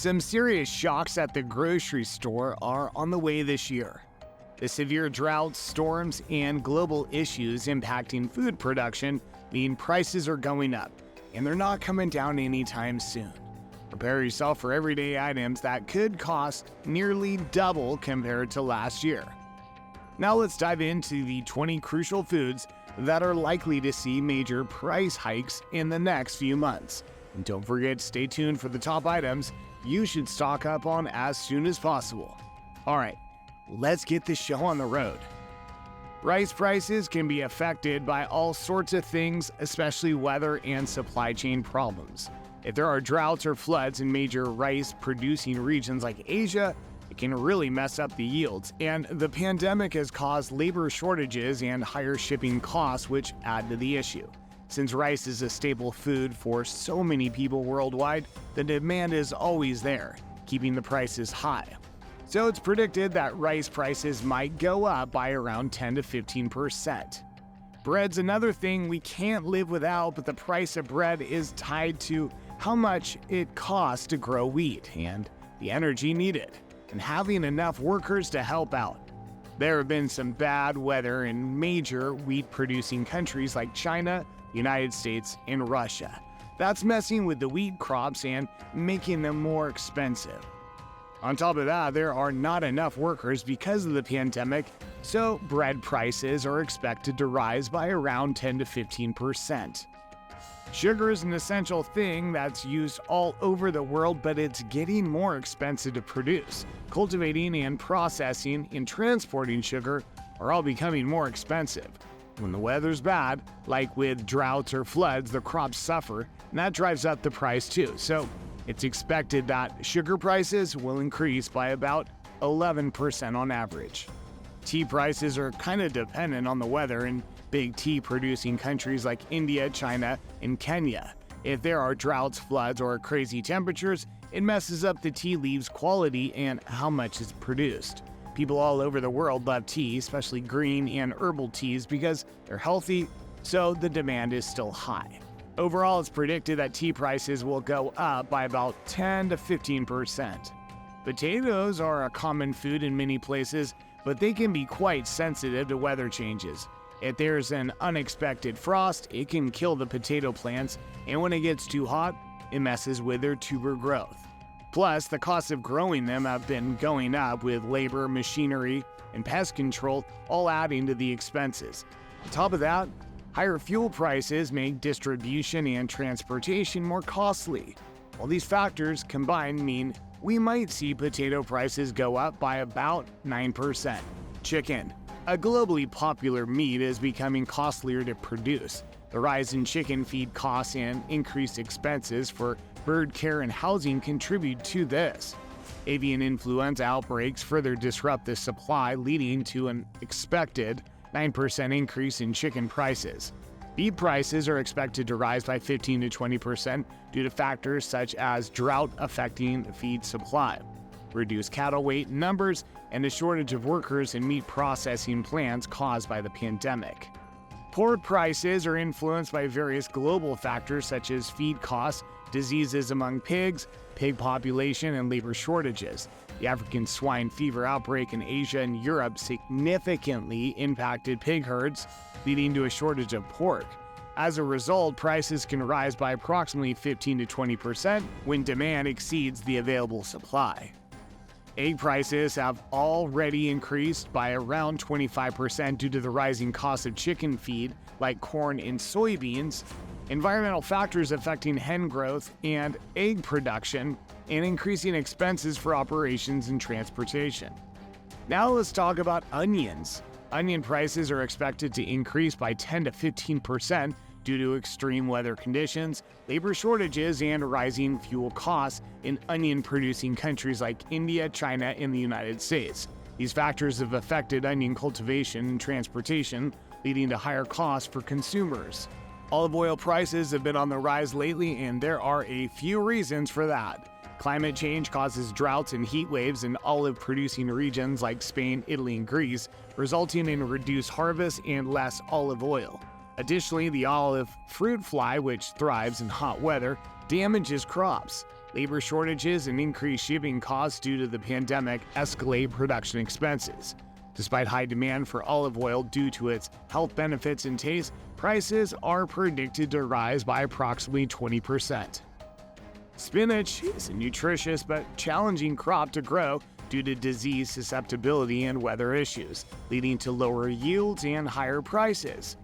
Some serious shocks at the grocery store are on the way this year. The severe droughts, storms, and global issues impacting food production mean prices are going up, and they're not coming down anytime soon. Prepare yourself for everyday items that could cost nearly double compared to last year. Now let's dive into the 20 crucial foods that are likely to see major price hikes in the next few months. And don't forget to stay tuned for the top items you should stock up on as soon as possible. Alright, let's get this show on the road. Rice prices can be affected by all sorts of things, especially weather and supply chain problems. If there are droughts or floods in major rice-producing regions like Asia, it can really mess up the yields, and the pandemic has caused labor shortages and higher shipping costs, which add to the issue. Since rice is a staple food for so many people worldwide, the demand is always there, keeping the prices high. So it's predicted that rice prices might go up by around 10 to 15%. Bread's another thing we can't live without, but the price of bread is tied to how much it costs to grow wheat and the energy needed, and having enough workers to help out. There have been some bad weather in major wheat-producing countries like China, United States, and Russia. That's messing with the wheat crops and making them more expensive. On top of that, there are not enough workers because of the pandemic, so bread prices are expected to rise by around 10 to 15%. Sugar is an essential thing that's used all over the world, but it's getting more expensive to produce. Cultivating and processing and transporting sugar are all becoming more expensive. When the weather's bad, like with droughts or floods, the crops suffer, and that drives up the price too. So it's expected that sugar prices will increase by about 11% on average. Tea prices are kind of dependent on the weather in big tea-producing countries like India, China, and Kenya. If there are droughts, floods, or crazy temperatures, it messes up the tea leaves' quality and how much is produced. People all over the world love tea, especially green and herbal teas, because they're healthy, so the demand is still high. Overall, it's predicted that tea prices will go up by about 10 to 15%. Potatoes are a common food in many places, but they can be quite sensitive to weather changes. If there's an unexpected frost, it can kill the potato plants, and when it gets too hot, it messes with their tuber growth. Plus, the costs of growing them have been going up, with labor, machinery, and pest control all adding to the expenses. On top of that, higher fuel prices make distribution and transportation more costly. All these factors combined mean we might see potato prices go up by about 9%. Chicken, a globally popular meat, is becoming costlier to produce. The rise in chicken feed costs and increased expenses for bird care and housing contribute to this. Avian influenza outbreaks further disrupt the supply, leading to an expected 9% increase in chicken prices. Beef prices are expected to rise by 15 to 20% due to factors such as drought affecting the feed supply, reduced cattle weight numbers, and a shortage of workers in meat processing plants caused by the pandemic. Pork prices are influenced by various global factors such as feed costs, diseases among pigs, pig population, and labor shortages. The African swine fever outbreak in Asia and Europe significantly impacted pig herds, leading to a shortage of pork. As a result, prices can rise by approximately 15 to 20% when demand exceeds the available supply. Egg prices have already increased by around 25% due to the rising cost of chicken feed like corn and soybeans, environmental factors affecting hen growth and egg production, and increasing expenses for operations and transportation. Now let's talk about onions. Onion prices are expected to increase by 10 to 15% due to extreme weather conditions, labor shortages, and rising fuel costs in onion-producing countries like India, China, and the United States. These factors have affected onion cultivation and transportation, leading to higher costs for consumers. Olive oil prices have been on the rise lately, and there are a few reasons for that. Climate change causes droughts and heat waves in olive-producing regions like Spain, Italy, and Greece, resulting in reduced harvests and less olive oil. Additionally, the olive fruit fly, which thrives in hot weather, damages crops. Labor shortages and increased shipping costs due to the pandemic escalate production expenses. Despite high demand for olive oil due to its health benefits and taste, prices are predicted to rise by approximately 20%. Spinach is a nutritious but challenging crop to grow due to disease susceptibility and weather issues, leading to lower yields and higher prices.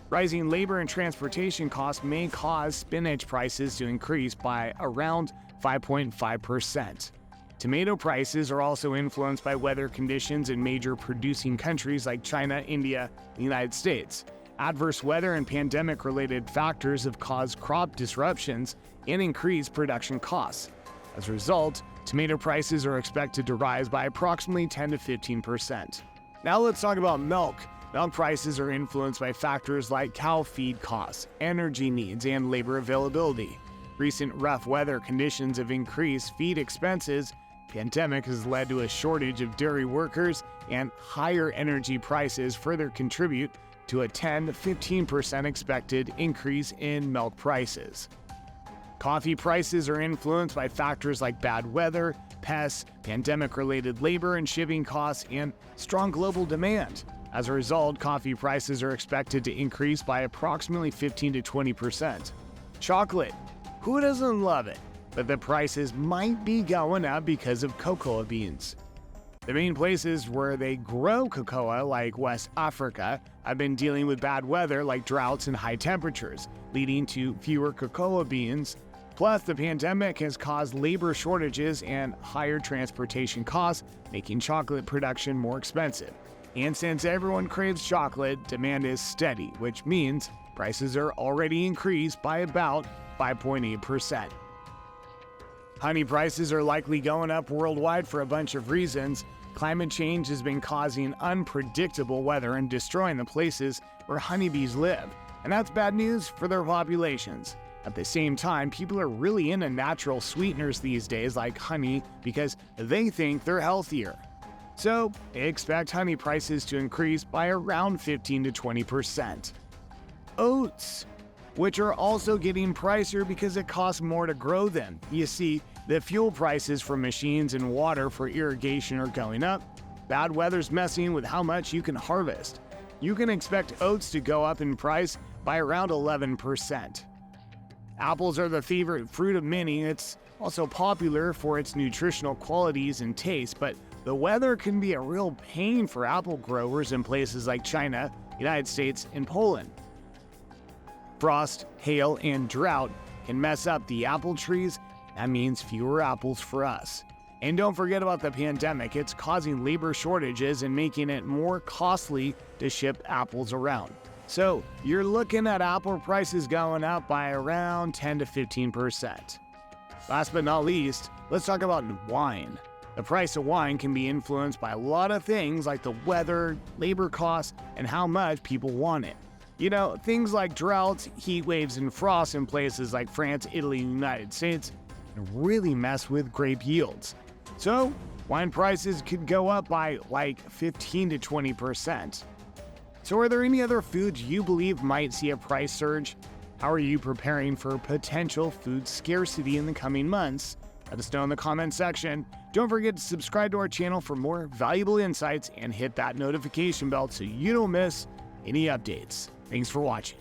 Rising labor and transportation costs may cause spinach prices to increase by around 5.5%. Tomato prices are also influenced by weather conditions in major producing countries like China, India, and the United States. Adverse weather and pandemic-related factors have caused crop disruptions and increased production costs. As a result, tomato prices are expected to rise by approximately 10 to 15%. Now let's talk about milk. Milk prices are influenced by factors like cow feed costs, energy needs, and labor availability. Recent rough weather conditions have increased feed expenses. Pandemic has led to a shortage of dairy workers, and higher energy prices further contribute to a 10 to 15% expected increase in milk prices. Coffee prices are influenced by factors like bad weather, pests, pandemic-related labor and shipping costs, and strong global demand. As a result, coffee prices are expected to increase by approximately 15 to 20%. Chocolate. Who doesn't love it? But the prices might be going up because of cocoa beans. The main places where they grow cocoa, like West Africa, have been dealing with bad weather like droughts and high temperatures, leading to fewer cocoa beans. Plus, the pandemic has caused labor shortages and higher transportation costs, making chocolate production more expensive. And since everyone craves chocolate, demand is steady, which means prices are already increased by about 5.8%. Honey prices are likely going up worldwide for a bunch of reasons. Climate change has been causing unpredictable weather and destroying the places where honeybees live, and that's bad news for their populations. At the same time, people are really into natural sweeteners these days like honey because they think they're healthier. So, expect honey prices to increase by around 15 to 20%. Oats, which are also getting pricier because it costs more to grow them. You see, the fuel prices for machines and water for irrigation are going up. Bad weather's messing with how much you can harvest. You can expect oats to go up in price by around 11%. Apples are the favorite fruit of many. It's also popular for its nutritional qualities and taste, but the weather can be a real pain for apple growers in places like China, United States, and Poland. Frost, hail, and drought can mess up the apple trees. That means fewer apples for us. And don't forget about the pandemic. It's causing labor shortages and making it more costly to ship apples around. So you're looking at apple prices going up by around 10 to 15%. Last but not least, let's talk about wine. The price of wine can be influenced by a lot of things like the weather, labor costs, and how much people want it. You know, things like droughts, heat waves, and frost in places like France, Italy, and the United States can really mess with grape yields. So, wine prices could go up by like 15 to 20%. So are there any other foods you believe might see a price surge? How are you preparing for potential food scarcity in the coming months? Let us know in the comment section. Don't forget to subscribe to our channel for more valuable insights and hit that notification bell so you don't miss any updates. Thanks for watching.